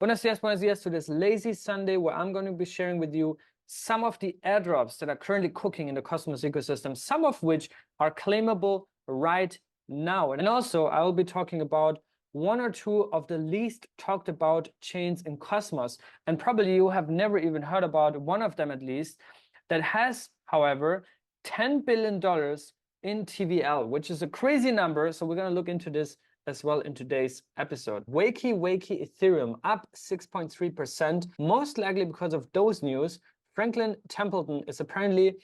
Buenos dias to this lazy Sunday where I'm going to be sharing with you some of the airdrops that are currently cooking in the Cosmos ecosystem, some of which are claimable right now. And also I will be talking about one or two of the least talked about chains in Cosmos. And probably you have never even heard about one of them at least that has, however, $10 billion in TVL, which is a crazy number. So we're going to look into this as well in today's episode. Wakey Ethereum up 6.3%, most likely because of those news. Franklin Templeton is apparently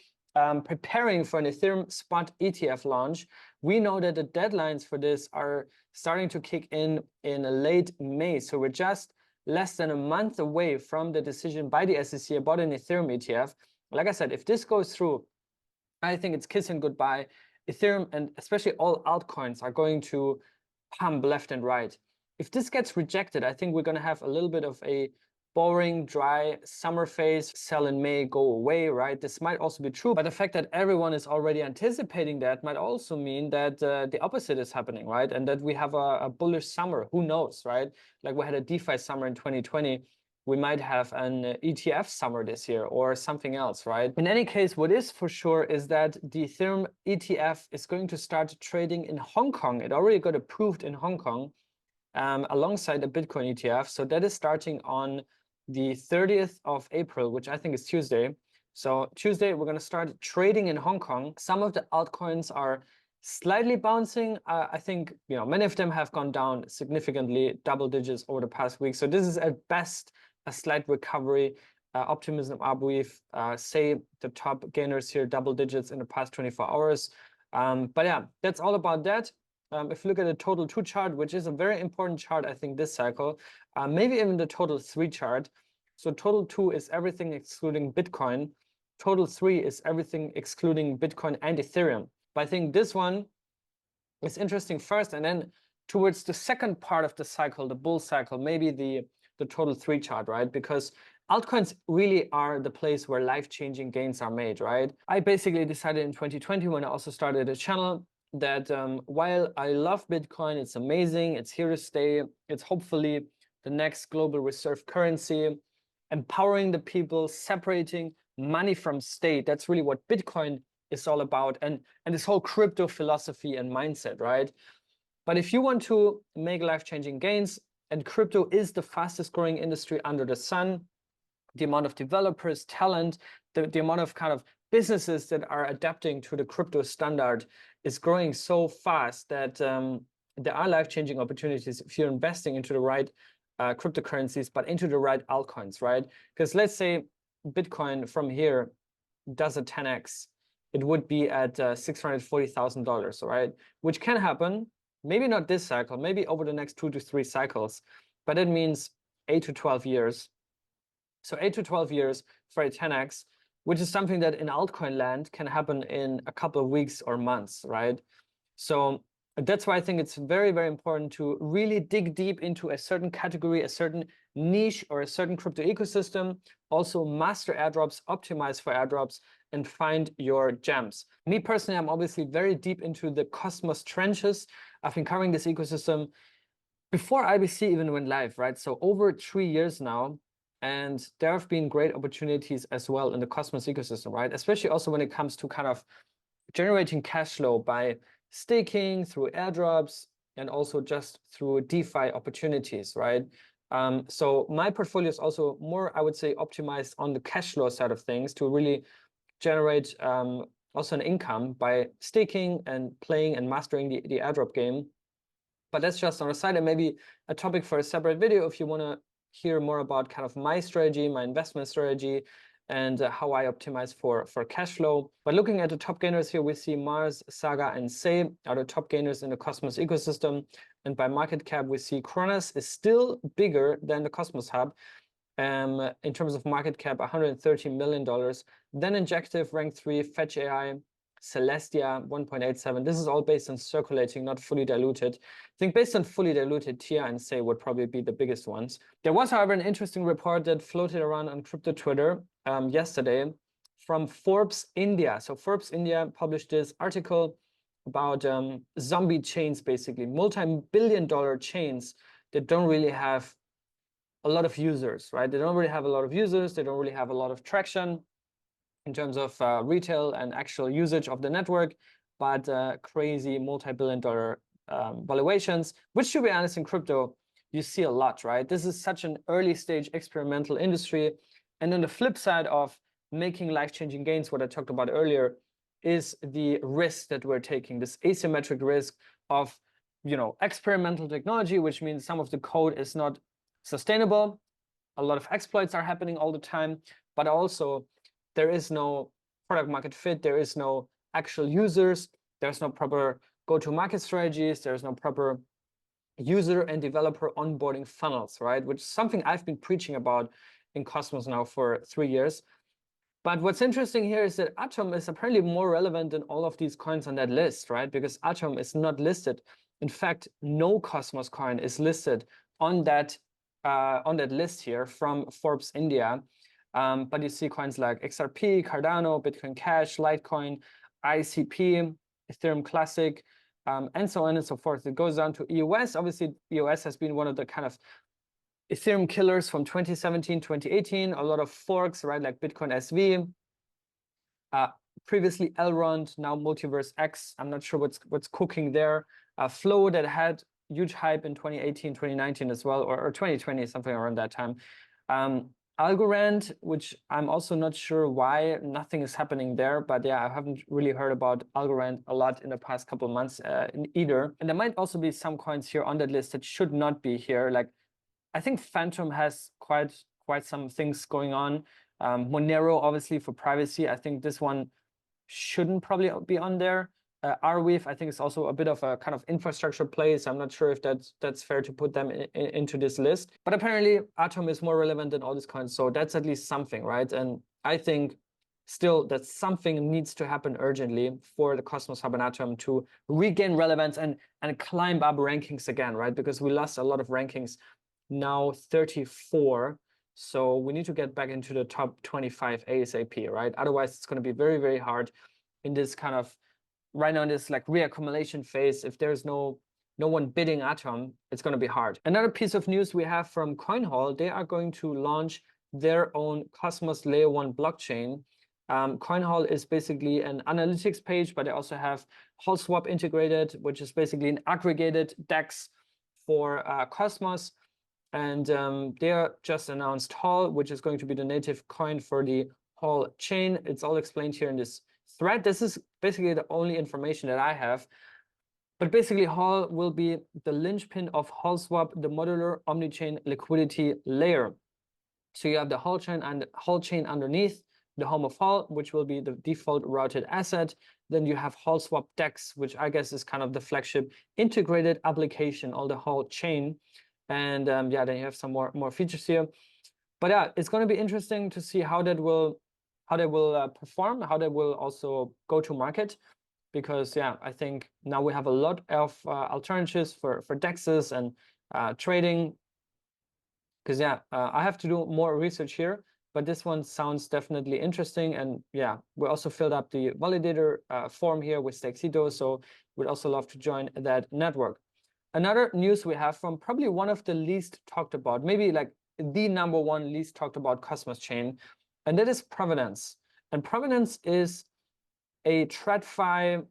preparing for an Ethereum spot ETF launch. We know that the deadlines for this are starting to kick in late May. So we're just less than a month away from the decision by the SEC about an Ethereum ETF. Like I said, if this goes through, I think it's kissing goodbye. Ethereum and especially all altcoins are going to pump left and right. If this gets rejected, I think we're going to have a little bit of a boring, dry summer phase. Sell in May, go away, right? This might also be true, but the fact that everyone is already anticipating that might also mean that the opposite is happening, right? And that we have a bullish summer. Who knows, right? Like we had a DeFi summer in 2020. We might have an ETF summer this year or something else, right? In any case, what is for sure is that the Ethereum ETF is going to start trading in Hong Kong. It already got approved in Hong Kong alongside a Bitcoin ETF. So that is starting on the 30th of April, which I think is Tuesday. So Tuesday, we're going to start trading in Hong Kong. Some of the altcoins are slightly bouncing. I think, many of them have gone down significantly, double digits over the past week. So this is at best a slight recovery. Optimism Arbuif, say the top gainers here, double digits in the past 24 hours. But yeah, that's all about that. If you look at the total 2 chart, which is a very important chart, I think, this cycle, maybe even the total 3 chart. So total 2 is everything excluding Bitcoin. Total 3 is everything excluding Bitcoin and Ethereum. But I think this one is interesting first, and then towards the second part of the cycle, the bull cycle, maybe the total 3 chart, right? Because altcoins really are the place where life-changing gains are made, right? I basically decided in 2020, when I also started a channel, that while I love Bitcoin, it's amazing, it's here to stay, it's hopefully the next global reserve currency, empowering the people, separating money from state. That's really what Bitcoin is all about, and this whole crypto philosophy and mindset, right? But if you want to make life-changing gains, and crypto is the fastest growing industry under the sun, the amount of developers, talent, the amount of kind of businesses that are adapting to the crypto standard is growing so fast that there are life-changing opportunities if you're investing into the right cryptocurrencies, but into the right altcoins, right? Because let's say Bitcoin from here does a 10x, it would be at $640,000, right? Which can happen. Maybe not this cycle, maybe over the next 2 to 3 cycles, but it means 8 to 12 years. So 8 to 12 years for a 10x, which is something that in altcoin land can happen in a couple of weeks or months, right? So that's why I think it's very, very important to really dig deep into a certain category, a certain niche, or a certain crypto ecosystem. Also master airdrops, optimize for airdrops, and find your gems. Me personally, I'm obviously very deep into the Cosmos trenches. I've been covering this ecosystem before IBC even went live, right? So over 3 years now, and there have been great opportunities as well in the Cosmos ecosystem, right? Especially also when it comes to kind of generating cash flow by staking through airdrops and also just through DeFi opportunities, right? So my portfolio is also more, I would say, optimized on the cash flow side of things to really generate also an income by staking and playing and mastering the airdrop game. But that's just on the side, and maybe a topic for a separate video if you want to hear more about kind of my strategy, my investment strategy, and how I optimize for cash flow. But looking at the top gainers here, we see Mars, Saga, and Say are the top gainers in the Cosmos ecosystem. And by market cap, we see Kronos is still bigger than the Cosmos Hub. In terms of market cap, $130 million. Then Injective, rank 3, Fetch AI, Celestia, 1.87. This is all based on circulating, not fully diluted. I think based on fully diluted, Tia and Say would probably be the biggest ones. There was, however, an interesting report that floated around on crypto Twitter yesterday from Forbes India. So Forbes India published this article about zombie chains, basically multi-billion-dollar chains that don't really have a lot of users, right? They don't really have a lot of users. They don't really have a lot of traction in terms of retail and actual usage of the network, but crazy multi-billion-dollar valuations, which, to be honest, in crypto, you see a lot, right? This is such an early stage experimental industry. And then the flip side of making life-changing gains, what I talked about earlier, is the risk that we're taking, this asymmetric risk of, experimental technology, which means some of the code is not sustainable. A lot of exploits are happening all the time, but also there is no product market fit. There is no actual users. There's no proper go-to-market strategies. There's no proper user and developer onboarding funnels, right? Which is something I've been preaching about in Cosmos now for 3 years. But what's interesting here is that Atom is apparently more relevant than all of these coins on that list, right? Because Atom is not listed. In fact, no Cosmos coin is listed on that list here from Forbes India. But you see coins like XRP, Cardano, Bitcoin Cash, Litecoin, ICP, Ethereum Classic, and so on and so forth. It goes down to EOS. Obviously, EOS has been one of the kind of Ethereum killers from 2017, 2018. A lot of forks, right, like Bitcoin SV. Previously Elrond, now Multiverse X. I'm not sure what's cooking there. Flow that had huge hype in 2018, 2019 as well, or 2020, something around that time. Algorand, which I'm also not sure why nothing is happening there, but yeah, I haven't really heard about Algorand a lot in the past couple of months either. And there might also be some coins here on that list that should not be here. Like, I think Phantom has quite some things going on. Monero, obviously, for privacy. I think this one shouldn't probably be on there. Arweave, I think, is also a bit of a kind of infrastructure play, so I'm not sure if that's fair to put them into this list. But apparently, Atom is more relevant than all these coins, so that's at least something, right? And I think still that something needs to happen urgently for the Cosmos Hub and Atom to regain relevance and climb up rankings again, right? Because we lost a lot of rankings, now 34. So we need to get back into the top 25 ASAP, right? Otherwise, it's going to be very, very hard in this kind of right now in this like reaccumulation phase. If there's no one bidding Atom, it's going to be hard. Another piece of news we have from Coinhall, they are going to launch their own Cosmos Layer 1 blockchain. Coinhall is basically an analytics page, but they also have Hallswap integrated, which is basically an aggregated DEX for Cosmos. And they just announced Hall, which is going to be the native coin for the Hallchain. It's all explained here in this thread. This is basically the only information that I have. But basically, Hall will be the linchpin of Hallswap, the modular omnichain liquidity layer. So you have the Hallchain and Hallchain underneath, the home of Hall, which will be the default routed asset. Then you have Hallswap DEX, which I guess is kind of the flagship integrated application, all the Hallchain. And yeah, then you have some more features here. But yeah, it's going to be interesting to see how that will perform, how that will also go to market. Because yeah, I think now we have a lot of alternatives for DEXs and trading. Because yeah, I have to do more research here, but this one sounds definitely interesting. And yeah, we also filled up the validator form here with Stexito, so we'd also love to join that network. Another news we have from probably one of the least talked about, maybe like the number one least talked about Cosmos chain, and that is Provenance. And Provenance is a TradFi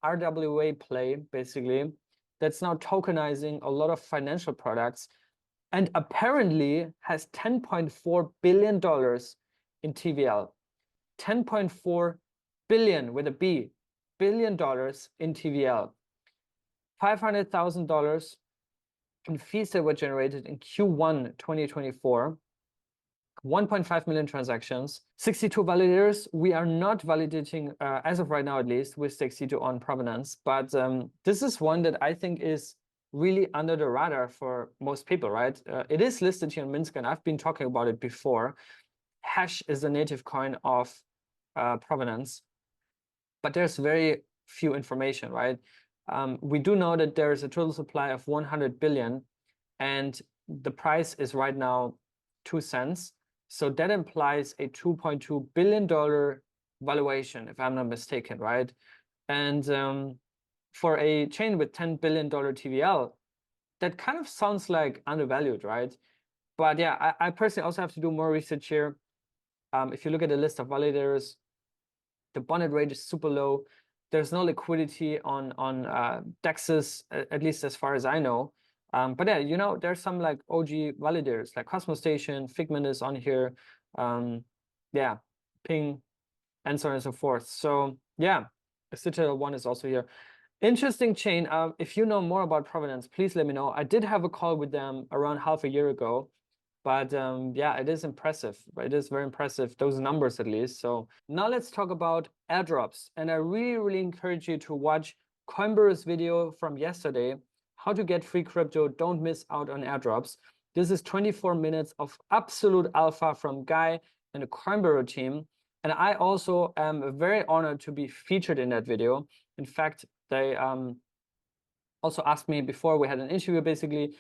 RWA play, basically, that's now tokenizing a lot of financial products and apparently has $10.4 billion in TVL. $10.4 billion with a B, billion dollars in TVL. $500,000 in fees that were generated in Q1 2024. 1.5 million transactions, 62 validators. We are not validating, as of right now at least, with Stexito on Provenance, but this is one that I think is really under the radar for most people, right? It is listed here in Minsk, and I've been talking about it before. Hash is the native coin of Provenance, but there's very few information, right? We do know that there is a total supply of 100 billion, and the price is right now 2 cents. So that implies a $2.2 billion valuation, if I'm not mistaken, right? And for a chain with $10 billion TVL, that kind of sounds like undervalued, right? But yeah, I personally also have to do more research here. If you look at the list of validators, the bonded rate is super low. There's no liquidity on DEXs, at least as far as I know. But yeah, you know, there's some like OG validators, like Cosmos Station, Figment is on here. Yeah, Ping, and so on and so forth. So yeah, Citadel 1 is also here. Interesting chain. If you know more about Provenance, please let me know. I did have a call with them around half a year ago. But yeah, it is impressive. It is very impressive, those numbers at least. So now let's talk about airdrops. And I really, really encourage you to watch Coinbureau's video from yesterday, how to get free crypto. Don't miss out on airdrops. This is 24 minutes of absolute alpha from Guy and the Coinbureau team. And I also am very honored to be featured in that video. In fact, they also asked me before we had an interview basically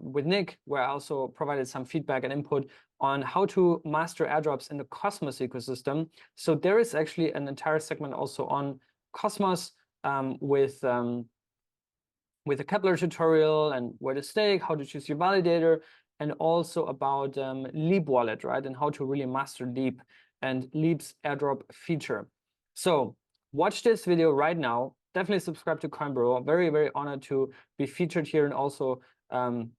with Nick, where I also provided some feedback and input on how to master airdrops in the Cosmos ecosystem. So there is actually an entire segment also on Cosmos with a Kepler tutorial and where to stake, how to choose your validator, and also about Leap wallet, right? And how to really master Leap and Leap's airdrop feature. So watch this video right now. Definitely subscribe to Coinbureau. Very, very honored to be featured here, and also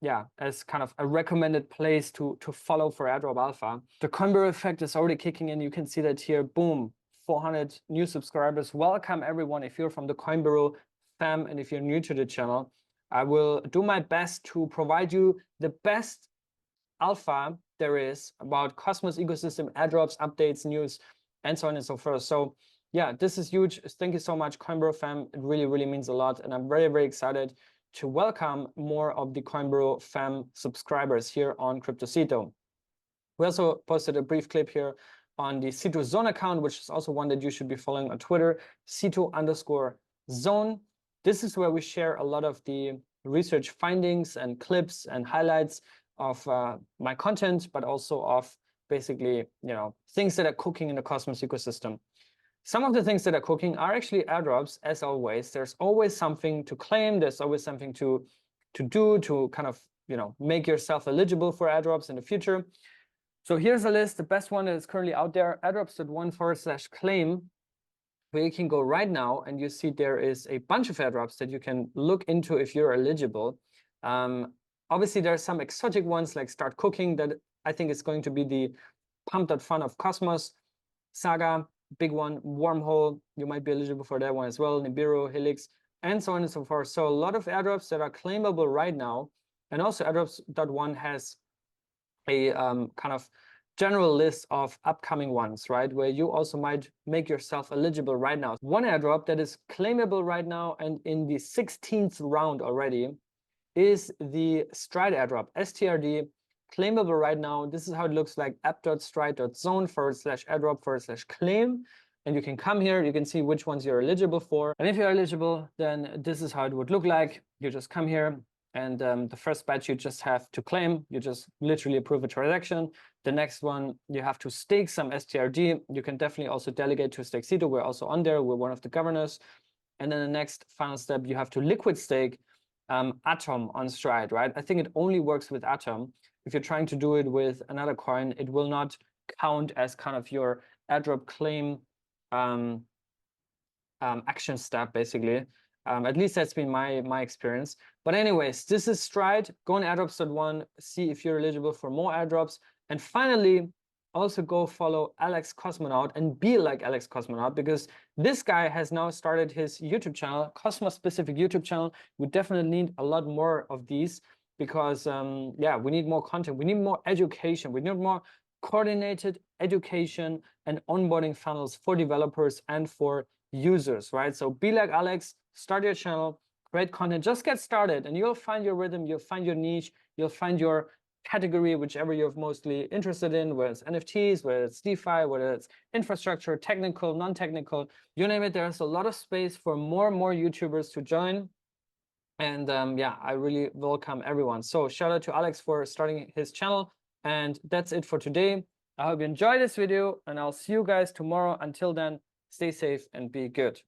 yeah, as kind of a recommended place to follow for airdrop alpha. The Coinbureau effect is already kicking in. You can see that here, boom, 400 new subscribers. Welcome everyone. If you're from the Coinbureau fam and if you're new to the channel, I will do my best to provide you the best alpha there is about Cosmos ecosystem, airdrops, updates, news, and so on and so forth. So yeah, this is huge. Thank you so much, Coinbureau fam. It really, really means a lot. And I'm very, very excited to welcome more of the Coinbureau fam subscribers here on CryptoCito. We also posted a brief clip here on the Cito Zone account, which is also one that you should be following on Twitter, Cito_zone. This is where we share a lot of the research findings and clips and highlights of my content, but also of basically, you know, things that are cooking in the Cosmos ecosystem. Some of the things that are cooking are actually airdrops, as always. There's always something to claim. There's always something to do to kind of, you know, make yourself eligible for airdrops in the future. So here's a list. The best one that is currently out there, airdrops.1/claim, where you can go right now and you see there is a bunch of airdrops that you can look into if you're eligible. Obviously, there are some exotic ones like Start Cooking that I think is going to be the pump.fun of Cosmos. Saga, big one. Wormhole, you might be eligible for that one as well. Nibiru, Helix, and so on and so forth. So a lot of airdrops that are claimable right now. And also airdrops.1 has a kind of general list of upcoming ones, right? Where you also might make yourself eligible right now. One airdrop that is claimable right now and in the 16th round already is the Stride airdrop, STRD, claimable right now. This is how it looks like, app.stride.zone/airdrop/claim. And you can come here, you can see which ones you're eligible for. And if you're eligible, then this is how it would look like. You just come here, and the first batch you just have to claim. You just literally approve a transaction. The next one, you have to stake some STRD. You can definitely also delegate to StakeCito. We're also on there. We're one of the governors. And then the next final step, you have to liquid stake Atom on Stride, right? I think it only works with Atom. If you're trying to do it with another coin, it will not count as kind of your airdrop claim action step, basically. At least that's been my experience. But anyways, this is Stride. Go on airdrops.1, see if you're eligible for more airdrops. And finally, also go follow Alex Cosmonaut and be like Alex Cosmonaut, because this guy has now started his YouTube channel, Cosmos-specific YouTube channel. We definitely need a lot more of these because, yeah, we need more content. We need more education. We need more coordinated education and onboarding funnels for developers and for users, right? So be like Alex, start your channel, create content, just get started, and you'll find your rhythm, you'll find your niche, you'll find your category, whichever you're mostly interested in, whether it's NFTs, whether it's DeFi, whether it's infrastructure, technical, non-technical, you name it. There's a lot of space for more and more YouTubers to join. And yeah, I really welcome everyone. So shout out to Alex for starting his channel. And that's it for today. I hope you enjoyed this video, and I'll see you guys tomorrow. Until then, stay safe and be good.